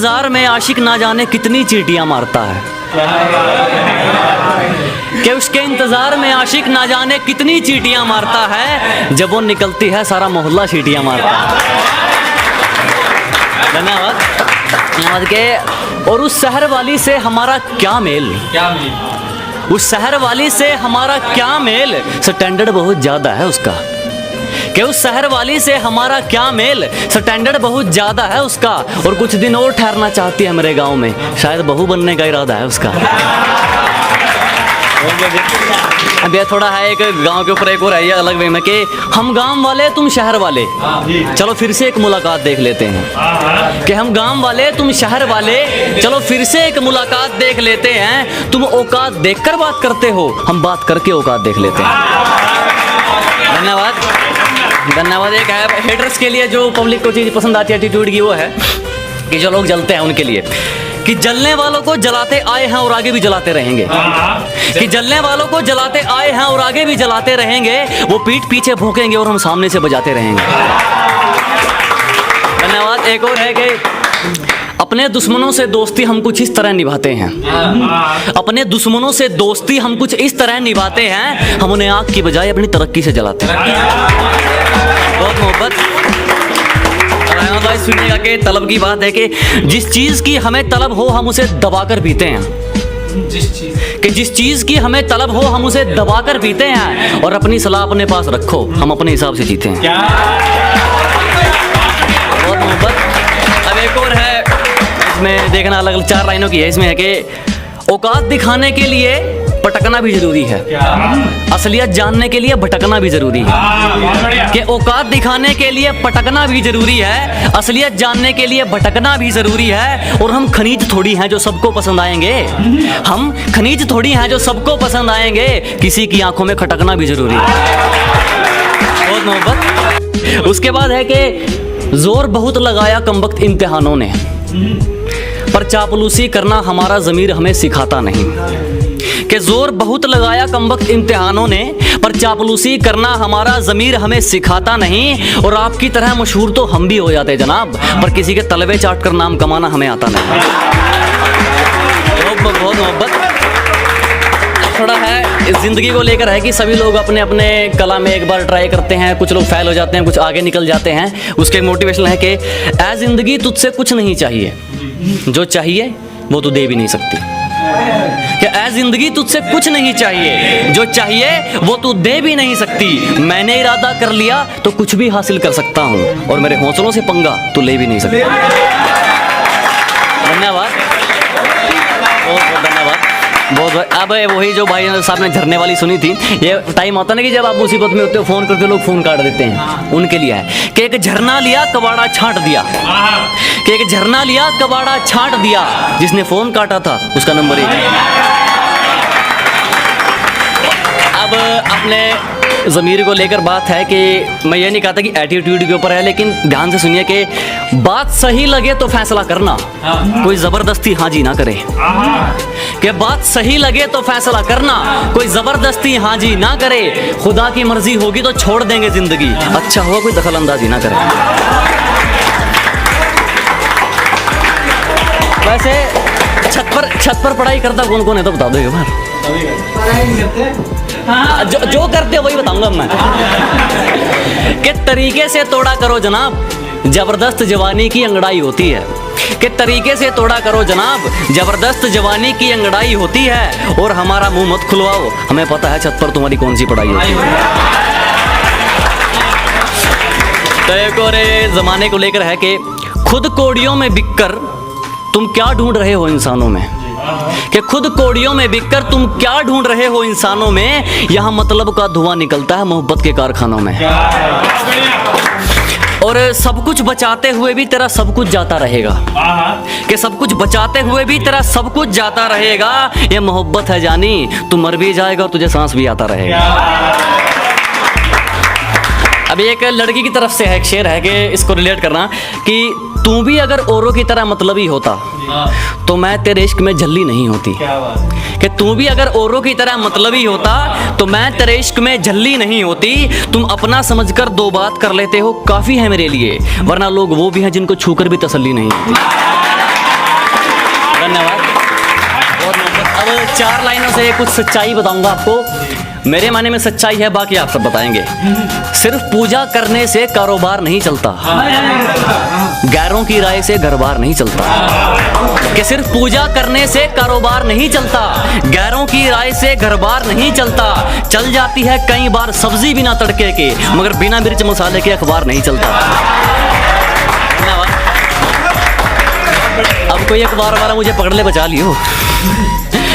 इंतजार में आशिक ना जाने कितनी चींटियां मारता है, कि उसके इंतजार में आशिक ना जाने कितनी चींटियां मारता है, जब वो निकलती है सारा मोहल्ला चींटियां मारता है। धन्यवाद के। और उस शहर वाली से हमारा क्या मेल, उस शहर वाली से हमारा क्या मेल, स्टैंडर्ड बहुत ज़्यादा है उसका। कि उस शहर वाली से हमारा क्या मेल, स्टैंडर्ड बहुत ज़्यादा है उसका। और कुछ दिन और ठहरना चाहती है मेरे गांव में, शायद बहू बनने का इरादा है उसका। अब ये थोड़ा है एक गांव के ऊपर एक और है ये अलग वे में कि हम गांव वाले तुम शहर वाले, चलो फिर से एक मुलाकात देख लेते हैं। कि हम गांव वाले तुम शहर वाले, चलो फिर से एक मुलाकात देख लेते हैं। तुम औकात देखकर बात करते हो, हम बात करके औकात देख लेते हैं। धन्यवाद धन्यवाद। एक है हेटर्स के लिए, जो पब्लिक को चीज़ पसंद आती है एटीट्यूड की, वो है कि जो लोग जलते हैं उनके लिए, कि जलने वालों को जलाते आए हैं और आगे भी जलाते रहेंगे। कि जलने वालों को जलाते आए हैं और आगे भी जलाते रहेंगे, वो पीठ पीछे भौंकेंगे और हम सामने से बजाते रहेंगे। धन्यवाद। एक और है कि अपने दुश्मनों से दोस्ती हम कुछ इस तरह निभाते हैं, अपने दुश्मनों से दोस्ती हम कुछ इस तरह निभाते हैं, हम उन्हें आग की बजाय अपनी तरक्की से जलाते हैं। बहुत मोहब्बत। भाई सुनिएगा कि तलब की बात है कि जिस चीज़ की हमें तलब हो हम उसे दबाकर पीते हैं। जिस चीज़ की हमें तलब हो हम उसे दबाकर पीते हैं, और अपनी सलाह अपने पास रखो, हम अपने हिसाब से जीते हैं। बहुत मोहब्बत। अब एक और है, इसमें देखना अलग अलग 4 लाइनों की है। इसमें है कि औकात दिखाने के लिए पटकना भी जरूरी है, असलियत जानने के लिए भटकना भी जरूरी है। कि औकात दिखाने के लिए पटकना भी जरूरी है, असलियत जानने के लिए भटकना भी जरूरी है। और हम खनीज थोड़ी हैं जो सबको पसंद आएंगे, हम खनीज थोड़ी हैं जो सबको पसंद आएंगे, किसी की आंखों में खटकना भी जरूरी है। बहुत मोहब्बत। उसके बाद है कि जोर बहुत लगाया कमबख्त इम्तिहानों ने, पर चापलूसी करना हमारा ज़मीर हमें सिखाता नहीं। कि जोर बहुत लगाया कमबख्त इम्तिहानों ने, पर चापलूसी करना हमारा ज़मीर हमें सिखाता नहीं। और आपकी तरह मशहूर तो हम भी हो जाते जनाब, पर किसी के तलवे चाट कर नाम कमाना हमें आता नहीं। बहुत मोहब्बत। थोड़ा है ज़िंदगी को लेकर है कि सभी लोग अपने अपने कला में एक बार ट्राई करते हैं, कुछ लोग फेल हो जाते हैं, कुछ आगे निकल जाते हैं। उसके मोटिवेशन है कि ऐ ज़िंदगी तुझसे कुछ नहीं चाहिए, जो चाहिए वो तू दे भी नहीं सकती। कि ऐ ज़िंदगी तुझसे कुछ नहीं चाहिए, जो चाहिए वो तू दे भी नहीं सकती। मैंने इरादा कर लिया तो कुछ भी हासिल कर सकता हूँ, और मेरे हौसलों से पंगा तू ले भी नहीं सकती। धन्यवाद, बहुत बहुत धन्यवाद। बहुत। अब वही जो भाई साहब ने झरने वाली सुनी थी, ये टाइम होता ना कि जब आप मुसीबत में होते हो, फ़ोन करते हो, लोग फ़ोन काट देते हैं, उनके लिए है कि एक झरना लिया कबाड़ा छांट दिया। कि एक झरना लिया कबाड़ा छांट दिया, जिसने फ़ोन काटा था उसका नंबर 1। अब अपने ज़मीर को लेकर बात है कि मैं ये नहीं कहता कि एटीट्यूड के ऊपर है, लेकिन ध्यान से सुनिए कि बात सही लगे तो फैसला करना, कोई ज़बरदस्ती हाँ जी ना करे। कि बात सही लगे तो फैसला करना, कोई ज़बरदस्ती हाँ जी ना करे। खुदा की मर्जी होगी तो छोड़ देंगे ज़िंदगी, अच्छा होगा कोई दखल अंदाजी ना करे। वैसे छत पर पढ़ाई करता कौन कौन है तो बता दो एक बार। हाँ, जो करते हो वही बताऊंगा मैं। कि तरीके से तोड़ा करो जनाब, जबरदस्त जवानी की अंगड़ाई होती है। कि तरीके से तोड़ा करो जनाब, जबरदस्त जवानी की अंगड़ाई होती है। और हमारा मुंह मत खुलवाओ, हमें पता है छत पर तुम्हारी कौन सी पढ़ाई होती है। तो एक और ज़माने को लेकर है कि खुद कोड़ियों में बिककर तुम क्या ढूंढ रहे हो इंसानों में। कि खुद कोड़ियों में बिककर तुम क्या ढूंढ रहे हो इंसानों में, यहाँ मतलब का धुआं निकलता है मोहब्बत के कारखानों में। और सब कुछ बचाते हुए भी तेरा सब कुछ जाता रहेगा। कि सब कुछ बचाते हुए भी तेरा सब कुछ जाता रहेगा, ये मोहब्बत है जानी, तू मर भी जाएगा और तुझे सांस भी आता रहेगा। अभी एक लड़की की तरफ से है एक शेर है कि इसको रिलेट करना कि तू भी अगर औरों की तरह मतलबी होता तो मैं तेरे इश्क में झल्ली नहीं होती। कि तू भी अगर औरों की तरह मतलबी होता तो मैं तेरे इश्क में झल्ली नहीं होती। तुम अपना समझकर 2 बात कर लेते हो काफ़ी है मेरे लिए, वरना लोग वो भी हैं जिनको छूकर भी तसल्ली नहीं होती। धन्यवाद। बहुत मोहब्बत। अब 4 लाइनों से कुछ सच्चाई बताऊंगा आपको। मेरे माने में सच्चाई है, बाकी आप सब बताएंगे। सिर्फ पूजा करने से कारोबार नहीं चलता, गैरों की राय से घर बार नहीं चलता। कि सिर्फ पूजा करने से कारोबार नहीं चलता, गैरों की राय से घर बार नहीं चलता। चल जाती है कई बार सब्जी बिना तड़के के, मगर बिना मिर्च मसाले के अखबार नहीं चलता। अब कोई अखबार वाला मुझे पकड़ ले, बचा लियो।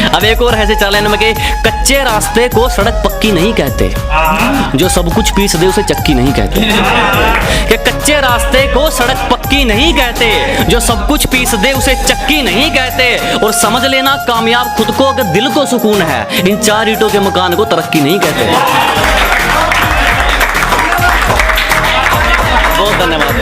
अब एक और ऐसे चाल है कि कच्चे रास्ते को सड़क पक्की नहीं कहते, जो सब कुछ पीस दे उसे चक्की नहीं कहते। कि कच्चे रास्ते को सड़क पक्की नहीं कहते, जो सब कुछ पीस दे उसे चक्की नहीं कहते। और समझ लेना कामयाब खुद को अगर दिल को सुकून है, इन 4 ईंटों के मकान को तरक्की नहीं कहते। बहुत धन्यवाद।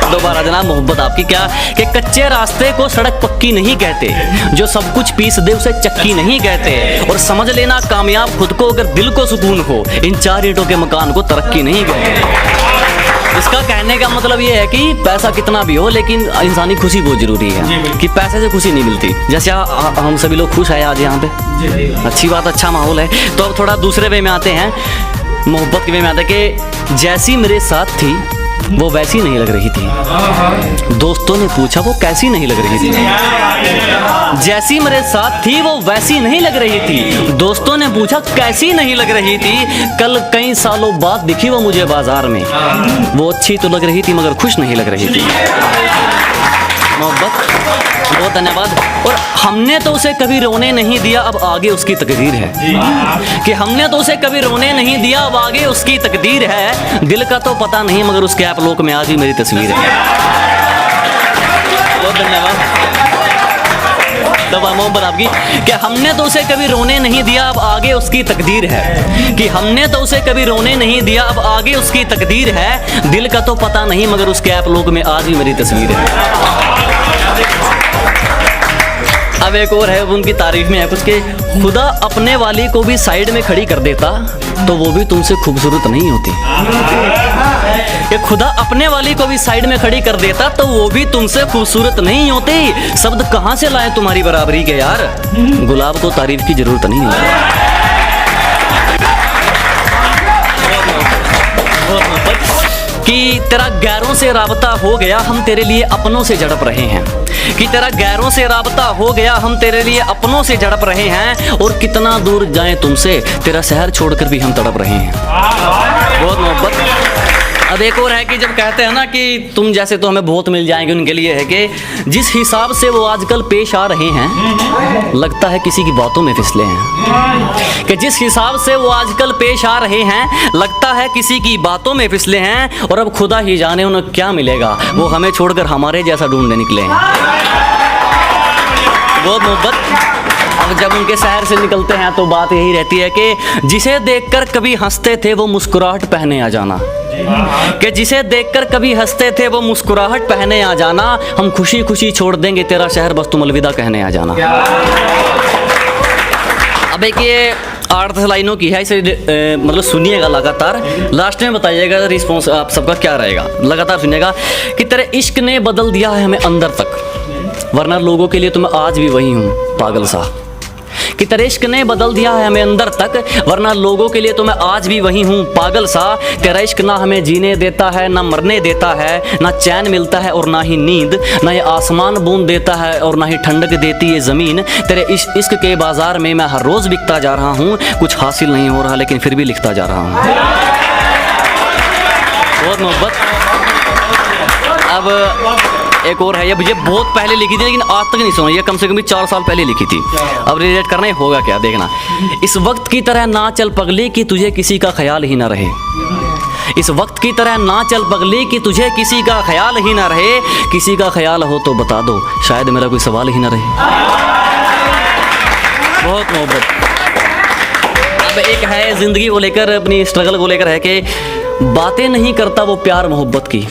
दोबारा जनाब, मोहब्बत आपकी। क्या कि कच्चे रास्ते को सड़क पक्की नहीं कहते, जो सब कुछ पीस दे उसे चक्की नहीं कहते। और समझ लेना कामयाब खुद को अगर दिल को सुकून हो, इन 4 ईंटों के मकान को तरक्की नहीं कहते। इसका कहने का मतलब ये है कि पैसा कितना भी हो, लेकिन इंसानी खुशी बहुत जरूरी है। कि पैसे से खुशी नहीं मिलती। जैसे हम सभी लोग खुश हैं आज यहाँ पे, अच्छी बात, अच्छा माहौल है। तो अब थोड़ा दूसरे वे में आते हैं, मोहब्बत के वे में आते हैं कि जैसी मेरे साथ थी वो वैसी नहीं लग रही थी। दोस्तों ने पूछा वो कैसी नहीं लग रही थी। जैसी मेरे साथ थी वो वैसी नहीं लग रही थी। दोस्तों ने पूछा कैसी नहीं लग रही थी। कल कई सालों बाद दिखी वो मुझे बाजार में। वो अच्छी तो लग रही थी मगर खुश नहीं लग रही थी। मोहब्बत, बहुत धन्यवाद। और हमने तो उसे कभी रोने नहीं दिया, अब आगे उसकी तकदीर है। कि हमने तो उसे कभी रोने नहीं दिया, अब आगे उसकी तकदीर है। दिल का तो पता नहीं मगर उसके ऐप लोक में आज भी मेरी तस्वीर है। बहुत धन्यवाद। मोहब्बत आपकी। कि हमने तो उसे कभी रोने नहीं दिया, अब आगे उसकी तकदीर है। कि हमने तो उसे कभी रोने नहीं दिया, अब आगे उसकी तकदीर है। दिल का तो पता नहीं मगर उसके ऐप लोक में आज भी मेरी तस्वीर है। अब एक और है, उनकी तारीफ में है कुछ कि खुदा अपने वाली को भी साइड में खड़ी कर देता तो वो भी तुमसे खूबसूरत नहीं होती। कि खुदा अपने वाली को भी साइड में खड़ी कर देता तो वो भी तुमसे खूबसूरत नहीं होती। शब्द कहाँ से लाए तुम्हारी बराबरी के यार, गुलाब को तारीफ की जरूरत नहीं होती। कि तेरा गैरों से राबता हो गया, हम तेरे लिए अपनों से झड़प रहे हैं। कि तेरा गैरों से राबता हो गया, हम तेरे लिए अपनों से झड़प रहे हैं। और कितना दूर जाएं तुमसे, तेरा शहर छोड़कर भी हम तड़प रहे हैं। बहुत मोहब्बत। अब एक और है कि जब कहते हैं ना कि तुम जैसे तो हमें बहुत मिल जाएंगे, उनके लिए है कि जिस हिसाब से वो आजकल पेश आ रहे हैं, लगता है किसी की बातों में फिसले हैं। कि जिस हिसाब से वो आजकल पेश आ रहे हैं, लगता है किसी की बातों में फिसले हैं। और अब खुदा ही जाने उन्हें क्या मिलेगा, वो हमें छोड़कर हमारे जैसा ढूंढने निकले हैं। बहुत मोहब्बत। अब जब उनके शहर से निकलते हैं तो बात यही रहती है कि जिसे देखकर कभी हंसते थे वो मुस्कुराहट पहने आ जाना। कि जिसे देखकर कभी हंसते थे वो मुस्कुराहट पहने आ जाना। हम खुशी खुशी छोड़ देंगे तेरा शहर, बस तुम अलविदा कहने आ जाना। अब एक ये 8-10 लाइनों की है, इसे मतलब सुनिएगा लगातार, लास्ट में बताइएगा रिस्पॉन्स आप सबका क्या रहेगा। लगातार सुनिएगा कि तेरे इश्क ने बदल दिया है हमें अंदर तक, वरना लोगों के लिए तो मैं आज भी वही हूँ पागल सा। कि तेरे इश्क ने बदल दिया है हमें अंदर तक, वरना लोगों के लिए तो मैं आज भी वही हूँ पागल सा। तेरा इश्क ना हमें जीने देता है, ना मरने देता है, ना चैन मिलता है और ना ही नींद, ना ये आसमान बूंद देता है और ना ही ठंडक देती है ज़मीन। तेरे इश्क के बाजार में मैं हर रोज़ बिकता जा रहा हूँ, कुछ हासिल नहीं हो रहा लेकिन फिर भी लिखता जा रहा हूँ। बहुत मोहब्बत। अब एक और है, ये मुझे बहुत पहले लिखी थी लेकिन आज तक नहीं सुना, ये कम से कम 4 साल पहले लिखी थी। अब रिलेट करना ही होगा क्या, देखना। इस वक्त की तरह ना चल पगली कि तुझे किसी का ख्याल ही ना रहे। इस वक्त की तरह ना चल पगली कि तुझे किसी का ख्याल ही ना रहे। किसी का ख्याल हो तो बता दो, शायद मेरा कोई सवाल ही ना रहे। बहुत मोहब्बत। अब एक है ज़िंदगी को लेकर, अपनी स्ट्रगल को लेकर है कि बातें नहीं करता वो प्यार मोहब्बत की,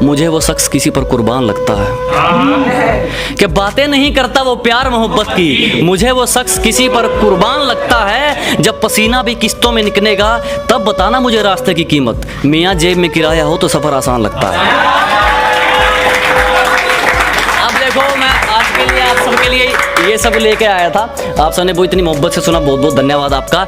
मुझे वो शख्स किसी पर कुर्बान लगता है। कि बातें नहीं करता वो प्यार मोहब्बत की, मुझे वो शख्स किसी पर कुर्बान लगता है। जब पसीना भी किस्तों में निकलेगा तब बताना मुझे रास्ते की कीमत, मियाँ जेब में किराया हो तो सफ़र आसान लगता है। अब देखो मैं आज के लिए आप सबके लिए ये सब लेके आया था। आप सबने वो इतनी मोहब्बत से सुना, बहुत बहुत धन्यवाद आपका।